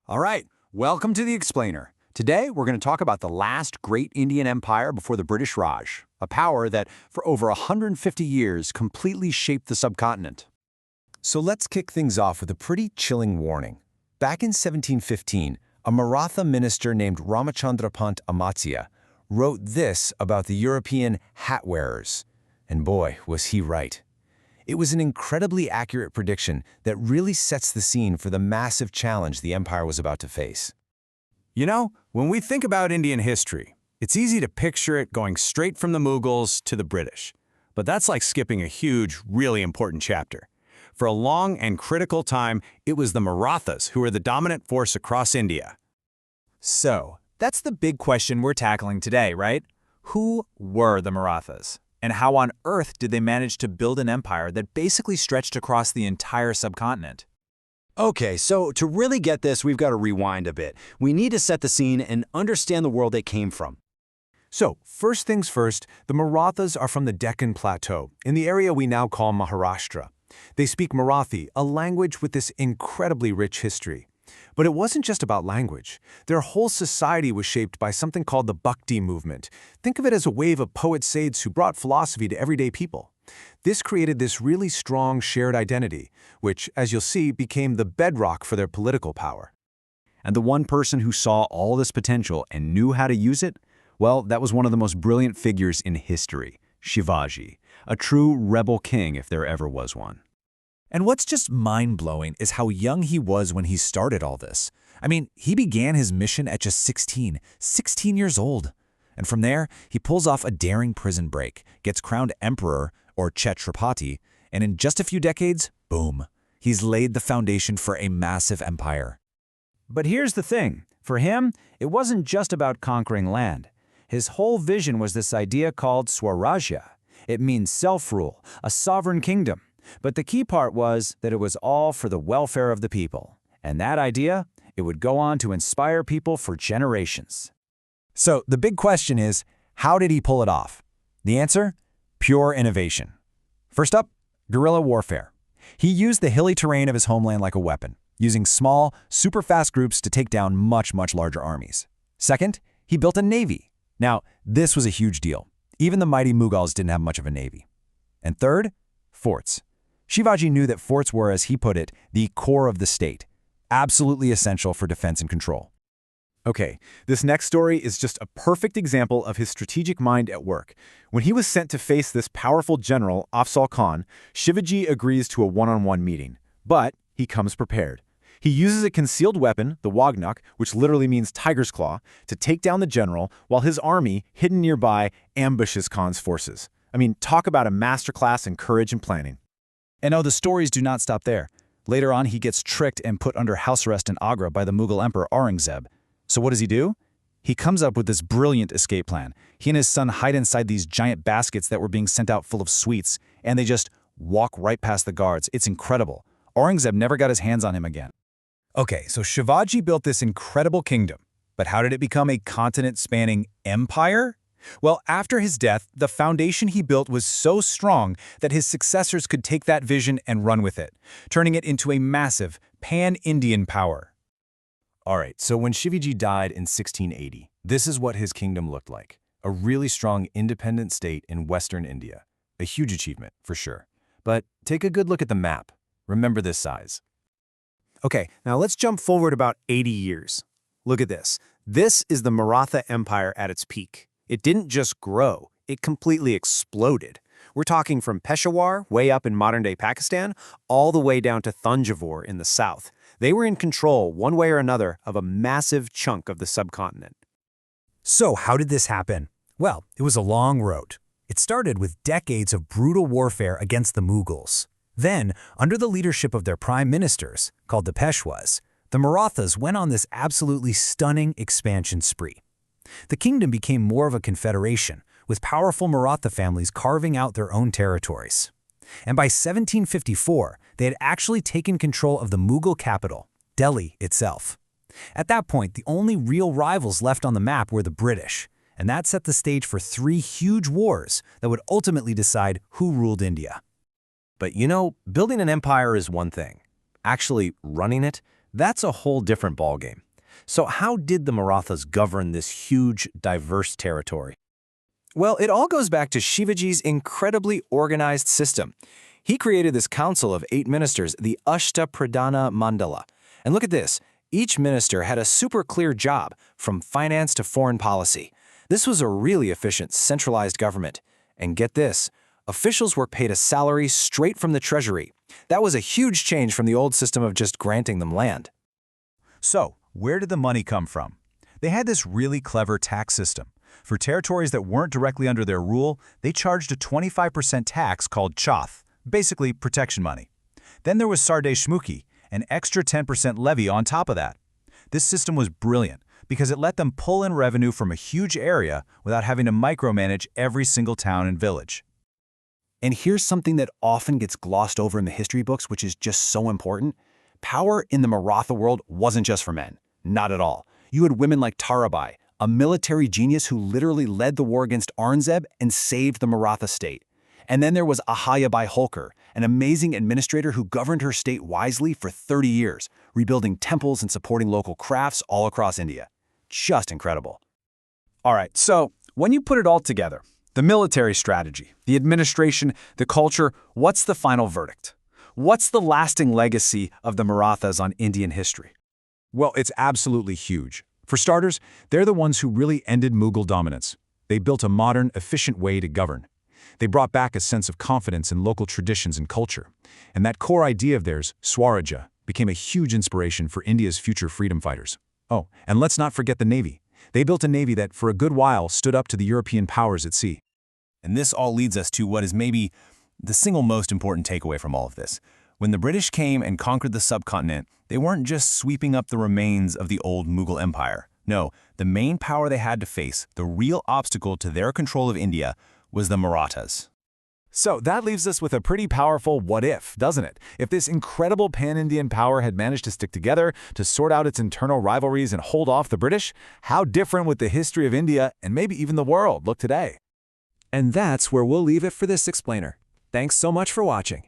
All right, welcome to the Explainer. Today, we're going to talk about the last great Indian empire before the British Raj, a power that, for over 150 years, completely shaped the subcontinent. So let's kick things off with a pretty chilling warning. Back in 1715, a Maratha minister named Ramachandra Pant Amatya wrote this about the European hat wearers. And boy, was he right. It was an incredibly accurate prediction that really sets the scene for the massive challenge the empire was about to face. You know, when we think about Indian history, it's easy to picture it going straight from the Mughals to the British. But that's like skipping a huge, really important chapter. For a long and critical time, it was the Marathas who were the dominant force across India. So, that's the big question we're tackling today, right? Who were the Marathas? And how on earth did they manage to build an empire that basically stretched across the entire subcontinent? Okay, so to really get this, we've got to rewind a bit. We need to set the scene and understand the world they came from. So, first things first, the Marathas are from the Deccan Plateau, in the area we now call Maharashtra. They speak Marathi, a language with this incredibly rich history. But it wasn't just about language. Their whole society was shaped by something called the Bhakti movement. Think of it as a wave of poet-sades who brought philosophy to everyday people. This created this really strong shared identity, which, as you'll see, became the bedrock for their political power. And the one person who saw all this potential and knew how to use it? Well, that was one of the most brilliant figures in history, Shivaji, a true rebel king if there ever was one. And what's just mind-blowing is how young he was when he started all this. I mean, he began his mission at just 16 years old. And from there, he pulls off a daring prison break, gets crowned emperor, or Chhatrapati, and in just a few decades, boom, he's laid the foundation for a massive empire. But here's the thing. For him, it wasn't just about conquering land. His whole vision was this idea called Swarajya. It means self-rule, a sovereign kingdom. But the key part was that it was all for the welfare of the people. And that idea, it would go on to inspire people for generations. So the big question is, how did he pull it off? The answer? Pure innovation. First up, guerrilla warfare. He used the hilly terrain of his homeland like a weapon, using small, super fast groups to take down much larger armies. Second, he built a navy. Now, this was a huge deal. Even the mighty Mughals didn't have much of a navy. And third, forts. Shivaji knew that forts were, as he put it, the core of the state, absolutely essential for defense and control. Okay, this next story is just a perfect example of his strategic mind at work. When he was sent to face this powerful general, Afzal Khan, Shivaji agrees to a one-on-one meeting. But he comes prepared. He uses a concealed weapon, the Wagnuk, which literally means tiger's claw, to take down the general, while his army, hidden nearby, ambushes Khan's forces. I mean, talk about a masterclass in courage and planning. And oh, the stories do not stop there. Later on, he gets tricked and put under house arrest in Agra by the Mughal Emperor Aurangzeb. So what does he do? He comes up with this brilliant escape plan. He and his son hide inside these giant baskets that were being sent out full of sweets, and they just walk right past the guards. It's incredible. Aurangzeb never got his hands on him again. Okay, so Shivaji built this incredible kingdom. But how did it become a continent-spanning empire? Well, after his death, the foundation he built was so strong that his successors could take that vision and run with it, turning it into a massive pan-Indian power. All right, so when Shivaji died in 1680, this is what his kingdom looked like. A really strong independent state in western India. A huge achievement, for sure. But take a good look at the map. Remember this size. Okay, now let's jump forward about 80 years. Look at this. This is the Maratha Empire at its peak. It didn't just grow, it completely exploded. We're talking from Peshawar, way up in modern-day Pakistan, all the way down to Thanjavur in the south. They were in control, one way or another, of a massive chunk of the subcontinent. So how did this happen? Well, it was a long road. It started with decades of brutal warfare against the Mughals. Then, under the leadership of their prime ministers, called the Peshwas, the Marathas went on this absolutely stunning expansion spree. The kingdom became more of a confederation, with powerful Maratha families carving out their own territories. And by 1754, they had actually taken control of the Mughal capital, Delhi itself. At that point, the only real rivals left on the map were the British, and that set the stage for 3 huge wars that would ultimately decide who ruled India. But you know, building an empire is one thing. Actually running it, That's a whole different ballgame. So how did the Marathas govern this huge, diverse territory? Well, it all goes back to Shivaji's incredibly organized system. He created this council of 8 ministers, the Ashtapradhana Mandala. And look at this. Each minister had a super clear job, from finance to foreign policy. This was a really efficient, centralized government. And get this, officials were paid a salary straight from the treasury. That was a huge change from the old system of just granting them land. So, where did the money come from? They had this really clever tax system. For territories that weren't directly under their rule, they charged a 25% tax called chauth, basically protection money. Then there was Sardeshmukhi, an extra 10% levy on top of that. This system was brilliant because it let them pull in revenue from a huge area without having to micromanage every single town and village. And here's something that often gets glossed over in the history books, which is just so important. Power in the Maratha world wasn't just for men. Not at all. You had women like Tarabai, a military genius who literally led the war against Aurangzeb and saved the Maratha state. And then there was Ahayabai Holkar, an amazing administrator who governed her state wisely for 30 years, rebuilding temples and supporting local crafts all across India. Just incredible. All right, so when you put it all together, the military strategy, the administration, the culture, what's the final verdict? What's the lasting legacy of the Marathas on Indian history? Well, it's absolutely huge. For starters, they're the ones who really ended Mughal dominance. They built a modern, efficient way to govern. They brought back a sense of confidence in local traditions and culture. And that core idea of theirs, Swaraja, became a huge inspiration for India's future freedom fighters. Oh, and let's not forget the Navy. They built a Navy that, for a good while, stood up to the European powers at sea. And this all leads us to what is maybe the single most important takeaway from all of this. When the British came and conquered the subcontinent, they weren't just sweeping up the remains of the old Mughal Empire. No, the main power they had to face, the real obstacle to their control of India, was the Marathas. So that leaves us with a pretty powerful what if, doesn't it? If this incredible pan-Indian power had managed to stick together, to sort out its internal rivalries and hold off the British, how different would the history of India, and maybe even the world, look today? And that's where we'll leave it for this explainer. Thanks so much for watching.